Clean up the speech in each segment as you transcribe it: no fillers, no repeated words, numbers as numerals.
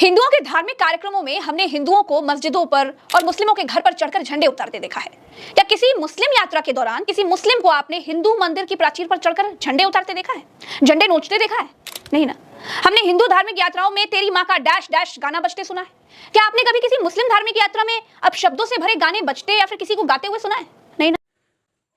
हिंदुओं के धार्मिक कार्यक्रमों में हमने हिंदुओं को मस्जिदों पर और मुस्लिमों के घर पर चढ़कर झंडे उतारते देखा है। क्या किसी मुस्लिम यात्रा के दौरान किसी मुस्लिम को आपने हिंदू मंदिर की प्राचीर पर चढ़कर झंडे उतारते देखा है, झंडे नोचते देखा है? नहीं ना। हमने हिंदू धार्मिक यात्राओं में तेरी माँ का डैश डैश गाना बजते सुना है। क्या आपने कभी किसी मुस्लिम धार्मिक यात्रा में अब शब्दों से भरे गाने बजते या फिर किसी को गाते हुए सुना है? नहीं ना।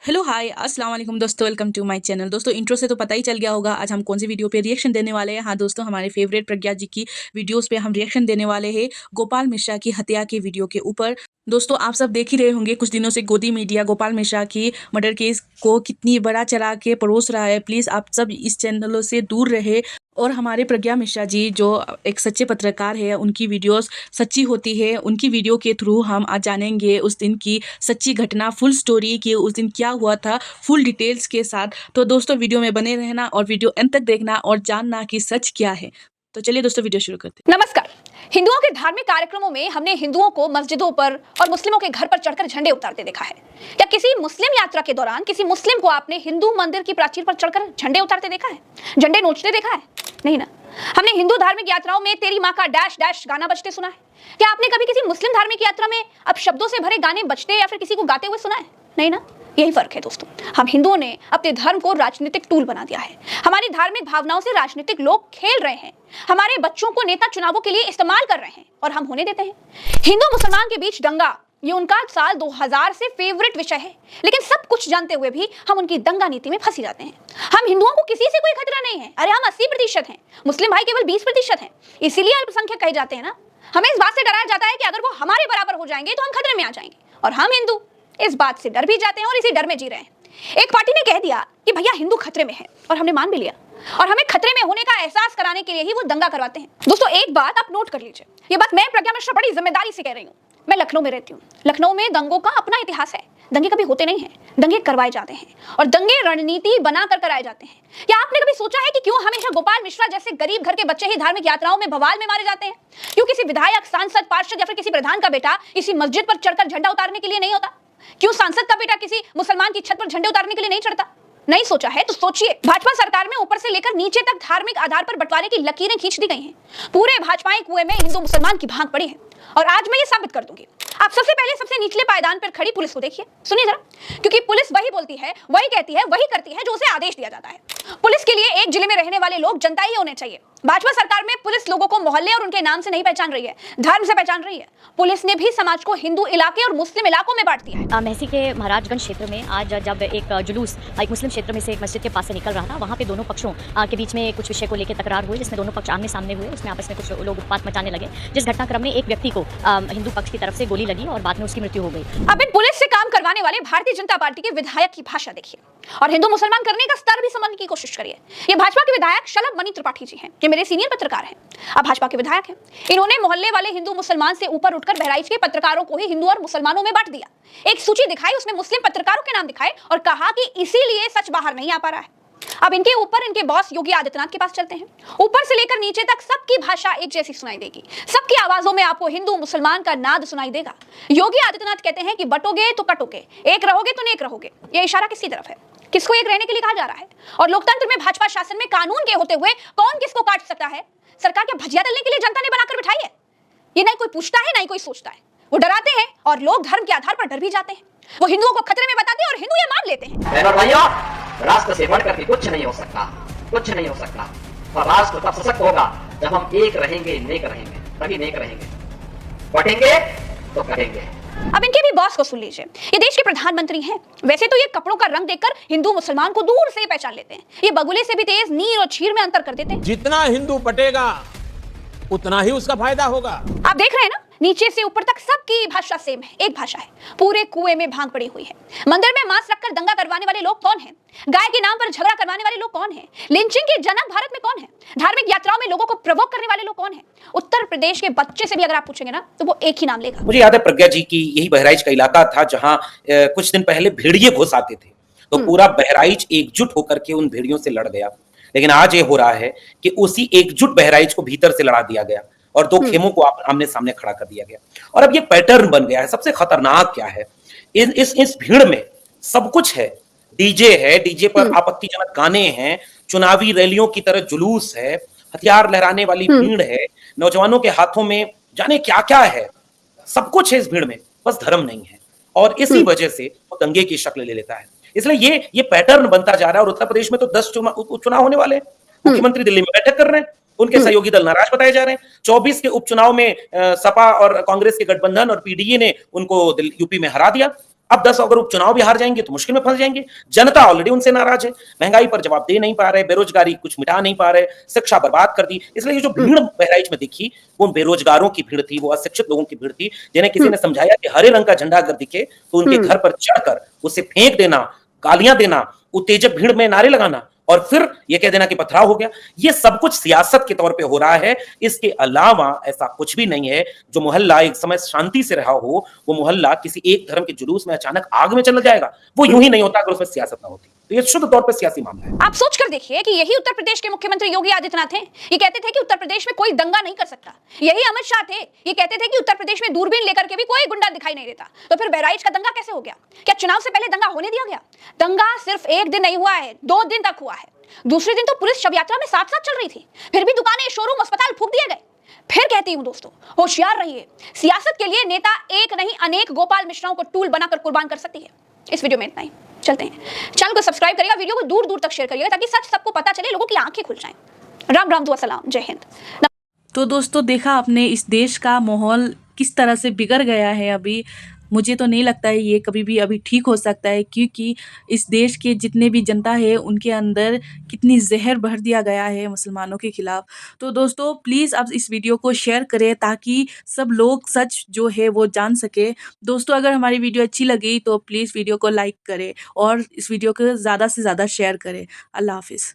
हेलो हाय अस्सलाम वालेकुम दोस्तों, वेलकम टू माय चैनल। दोस्तों इंट्रो से तो पता ही चल गया होगा आज हम कौन सी वीडियो पे रिएक्शन देने वाले हैं। हाँ दोस्तों, हमारे फेवरेट प्रज्ञा जी की वीडियोस पे हम रिएक्शन देने वाले हैं गोपाल मिश्रा की हत्या के वीडियो के ऊपर। दोस्तों आप सब देख ही रहे होंगे कुछ दिनों से गोदी मीडिया गोपाल मिश्रा की मर्डर केस को कितनी बड़ा चला के परोस रहा है। प्लीज़ आप सब इस चैनलों से दूर रहे और हमारे प्रज्ञा मिश्रा जी जो एक सच्चे पत्रकार है, उनकी वीडियोस सच्ची होती है। उनकी वीडियो के थ्रू हम आज जानेंगे उस दिन की सच्ची घटना, फुल स्टोरी कि उस दिन क्या हुआ था, फुल डिटेल्स के साथ। तो दोस्तों वीडियो में बने रहना और वीडियो अंत तक देखना और जानना कि सच क्या है। तो चलिए दोस्तों वीडियो शुरू करते हैं। नमस्कार। हिंदुओं के धार्मिक कार्यक्रमों में हमने हिंदुओं को मस्जिदों पर और मुस्लिमों के घर पर चढ़कर झंडे उतारते देखा है। क्या किसी मुस्लिम यात्रा के दौरान किसी मुस्लिम को आपने हिंदू मंदिर की प्राचीर पर चढ़कर झंडे उतारते देखा है, झंडे नोचते देखा है? नहीं ना। हमने हिंदू धार्मिक यात्राओं में तेरी माँ का डैश डैश गाना बजते सुना है। क्या आपने कभी किसी मुस्लिम धार्मिक यात्रा में अब शब्दों से भरे गाने बजते या फिर किसी को गाते हुए सुना है? नहीं ना। यही फर्क है दोस्तों। हम हिंदुओं ने अपने धर्म को राजनीतिक टूल बना दिया है। हमारी धार्मिक भावनाओं से राजनीतिक लोग खेल रहे हैं। हमारे बच्चों को नेता चुनावों के लिए इस्तेमाल कर रहे हैं और हम होने देते हैं। हिंदू मुसलमान के बीच दंगा, ये उनका साल 2000 से फेवरेट विषय है, लेकिन सब कुछ जानते हुए भी हम उनकी दंगा नीति में फंसी जाते हैं। हम हिंदुओं को किसी से कोई खतरा नहीं है। अरे हम 80% हैं, मुस्लिम भाई केवल 20% हैं, इसीलिए अल्पसंख्यक कहे जाते हैं ना। हमें इस बात से डराया जाता है कि अगर वो हमारे बराबर हो जाएंगे तो हम खतरे में आ जाएंगे, और हम हिंदू इस बात से डर भी जाते हैं और इसी डर में जी रहे हैं। एक पार्टी ने कह दिया कि भैया हिंदू खतरे में है, और हमने मान भी लिया, और हमें खतरे में होने का एहसास कराने के लिए ही वो दंगा करवाते हैं। दोस्तों एक बात आप नोट कर लीजिए, ये बात मैं प्रज्ञा मिश्रा बड़ी जिम्मेदारी से कह रही हूँ। मैं लखनऊ में रहती हूँ। लखनऊ में दंगों का अपना इतिहास है। दंगे कभी होते नहीं हैं, दंगे करवाए जाते हैं, और दंगे रणनीति बनाकर कराए जाते हैं। क्या आपने कभी सोचा है कि क्यों हमेशा गोपाल मिश्रा जैसे गरीब घर के बच्चे ही धार्मिक यात्राओं में बवाल में मारे जाते हैं? क्यों किसी विधायक, सांसद, पार्षद या फिर किसी प्रधान का बेटा इसी मस्जिद पर चढ़कर झंडा उतारने के लिए नहीं होता? क्यों सांसद का बेटा किसी मुसलमान की छत पर झंडे उतारने के लिए नहीं चढ़ता? नहीं सोचा है तो सोचिए। भाजपा सरकार में ऊपर से लेकर नीचे तक धार्मिक आधार पर बंटवारे की लकीरें खींच दी गई हैं। पूरे भाजपाई कुएं में हिंदू मुसलमान की भांग पड़ी है, और आज मैं ये साबित कर दूंगी। आप सबसे पहले सबसे निचले पायदान पर खड़ी पुलिस को देखिए, सुनिए जरा, क्योंकि पुलिस वही बोलती है, वही कहती है, वही करती है जो उसे आदेश दिया जाता है। पुलिस के लिए एक जिले में रहने वाले लोग जनता ही होने चाहिए। भाजपा सरकार में पुलिस लोगों को मोहल्ले और उनके नाम से नहीं पहचान रही है, धर्म से पहचान रही है। पुलिस ने भी समाज को हिंदू इलाके और मुस्लिम इलाकों में बांट दिया है। महसी के महाराजगंज क्षेत्र में आज जब एक जुलूस एक मुस्लिम क्षेत्र में से एक मस्जिद के पास से निकल रहा था, वहाँ पे दोनों पक्षों के बीच में कुछ विषय को लेकर तकरार हुई, जिसमें दोनों पक्ष आमने सामने हुए। उसमें आपस में कुछ लोग उत्पात मचाने लगे, जिस घटनाक्रम में एक व्यक्ति को हिंदू पक्ष की तरफ से गोली लगी और बाद में उसकी मृत्यु हो गई। अब इन पुलिस से काम करवाने वाले भारतीय जनता पार्टी के विधायक की भाषा देखिए, और हिंदू मुसलमान करने का स्तर भी समझने की कोशिश करिए। ये भाजपा के विधायक शलभ मणि त्रिपाठी जी हैं, ये मेरे सीनियर पत्रकार हैं, अब भाजपा के विधायक हैं। इन्होंने मोहल्ले वाले हिंदू मुसलमान से ऊपर उठकर बहराइच के पत्रकारों को ही हिंदू और मुसलमानों में बांट दिया। एक सूची दिखाई, उसमें मुस्लिम पत्रकारों के नाम दिखाए और कहा कि इसीलिए सच बाहर नहीं आ पा रहा है। अब इनके ऊपर इनके बॉस योगी आदित्यनाथ के पास चलते हैं। ऊपर से लेकर नीचे तक सबकी भाषा एक जैसी सुनाई देगी, सबकी आवाजों में आपको हिंदू मुसलमान का नाद सुनाई देगा। योगी आदित्यनाथ कहते हैं कि बटोगे तो कटोगे, एक रहोगे तो नेक रहोगे। ये इशारा किसकी तरफ है? किसको एक रहने के लिए कहा जा रहा है? और लोकतंत्र में भाजपा शासन में कानून के होते हुए कौन किसको काट सकता है? सरकार क्या भजिया तलने के लिए जनता ने बनाकर बिठाई है? ये नहीं कोई पूछता है, नहीं कोई सोचता है। वो डराते हैं और लोग धर्म के आधार पर डर भी जाते हैं। वो हिंदुओं को खतरे में बताते हैं और हिंदू ये मान लेते हैं। बहनों और भाइयों, राष्ट्र से बढ़कर के कुछ नहीं हो सकता, कुछ नहीं हो सकता। और राष्ट्र तब सशक्त होगा जब हम एक रहेंगे, नेक रहेंगे, तभी नेक रहेंगे। बटेंगे तो करेंगे। अब इनके भी बॉस को सुन लीजिए, ये देश के प्रधानमंत्री हैं। वैसे तो ये कपड़ों का रंग देखकर हिंदू मुसलमान को दूर से पहचान लेते हैं। ये बगुले से भी तेज नीर और चीर में अंतर कर देते हैं। जितना हिंदू बटेगा उतना ही उसका फायदा होगा। आप देख रहे हैं ना, नीचे से ऊपर तक सबकी भाषा सेम है, एक भाषा है। पूरे कुएं में भांग पड़ी हुई है। मंदिर में मांस रखकर दंगा करवाने वाले लोग कौन हैं? गाय के नाम पर झगड़ा करवाने वाले लोग कौन हैं? लिंचिंग के जनक भारत में कौन है? धार्मिक यात्राओं में लोगों को प्रवोक करने वाले लोग कौन हैं? उत्तर प्रदेश के बच्चे से भी अगर आप पूछेंगे ना, तो वो एक ही नाम लेगा। मुझे याद है प्रज्ञा जी की यही बहराइच का इलाका था जहां कुछ दिन पहले भेड़िए घुस आते थे, तो पूरा बहराइच एकजुट होकर के उन भेड़ियों से लड़ गया। लेकिन आज ये हो रहा है कि उसी एकजुट बहराइच को भीतर से लड़ा दिया गया और दो खेमों को आमने सामने खड़ा कर दिया गया। और अब ये पैटर्न बन गया है। सबसे खतरनाक क्या है, इस भीड़ में सब कुछ है। डीजे है, डीजे पर आपत्तिजनक गाने हैं, चुनावी रैलियों की तरह जुलूस है, हथियार लहराने वाली भीड़ है, नौजवानों के हाथों में जाने क्या क्या है, सब कुछ है इस भीड़ में, बस धर्म नहीं है। और इसी वजह से वो दंगे की शक्ल ले लेता है। इसलिए ये पैटर्न बनता जा रहा है। और उत्तर प्रदेश में तो 10 उपचुनाव होने वाले हैं। मुख्यमंत्री दिल्ली में बैठक कर रहे हैं, उनके सहयोगी दल नाराज बताए जा रहे हैं। 24 के उपचुनाव में सपा और कांग्रेस के गठबंधन और पीडीए ने उनको यूपी में हरा दिया। अब 10 अगर उपचुनाव भी हार जाएंगे तो मुश्किल में फंस जाएंगे। जनता ऑलरेडी उनसे नाराज है, महंगाई पर जवाब दे नहीं पा रहे, बेरोजगारी कुछ मिटा नहीं पा रहे, शिक्षा बर्बाद कर दी। इसलिए ये जो भीड़ बहराइच में दिखी वो बेरोजगारों की भीड़ थी, वो अशिक्षित लोगों की भीड़ थी, जिन्हें किसी ने समझाया कि हरे रंग का झंडा अगर दिखे तो उनके घर पर चढ़कर उसे फेंक देना, गालियां देना, उत्तेजक भीड़ में नारे लगाना और फिर ये कह देना कि पथराव हो गया। ये सब कुछ सियासत के तौर पे हो रहा है। इसके अलावा ऐसा कुछ भी नहीं है। जो मोहल्ला एक समय शांति से रहा हो, वो मोहल्ला किसी एक धर्म के जुलूस में अचानक आग में चला जाएगा, वो यूं ही नहीं होता अगर उसमें सियासत ना होती। तो ये शुद्ध तौर पे सियासी मामला है। आप सोच कर देखिए कि यही उत्तर प्रदेश के मुख्यमंत्री योगी आदित्यनाथ हैं। ये कहते थे कि उत्तर प्रदेश में कोई दंगा नहीं कर सकता। यही अमित शाह थे, ये कहते थे कि उत्तर प्रदेश में दूरबीन लेकर के भी कोई गुंडा दिखाई नहीं देता। तो फिर बहराइच का दंगा कैसे हो गया? क्या चुनाव से पहले दंगा होने दिया गया? दंगा सिर्फ एक दिन नहीं हुआ है, 2 दिन तक हुआ है। दूसरे दिन तो पुलिस शव यात्रा में साथ साथ चल रही थी, फिर भी दुकानें, शोरूम, अस्पताल फूंक दिए गए। फिर कहती हूं दोस्तों, होशियार रहिए। सियासत के लिए नेता एक नहीं अनेक गोपाल मिश्राओं को टूल बनाकर कुर्बान कर सकती है। इस वीडियो में इतना ही, चलते हैं। चैनल को सब्सक्राइब करिएगा, वीडियो को दूर दूर तक शेयर करिएगा ताकि सच सबको पता चले, लोगों की आंखें खुल जाएं। राम राम, दुआ सलाम, जय हिंद। तो दोस्तों देखा आपने इस देश का माहौल किस तरह से बिगड़ गया है। अभी मुझे तो नहीं लगता है ये कभी भी अभी ठीक हो सकता है, क्योंकि इस देश के जितने भी जनता है उनके अंदर कितनी जहर भर दिया गया है मुसलमानों के खिलाफ। तो दोस्तों प्लीज़ आप इस वीडियो को शेयर करें ताकि सब लोग सच जो है वो जान सके। दोस्तों अगर हमारी वीडियो अच्छी लगी तो प्लीज़ वीडियो को लाइक करें और इस वीडियो को ज़्यादा से ज़्यादा शेयर करें। अल्लाह हाफिज़।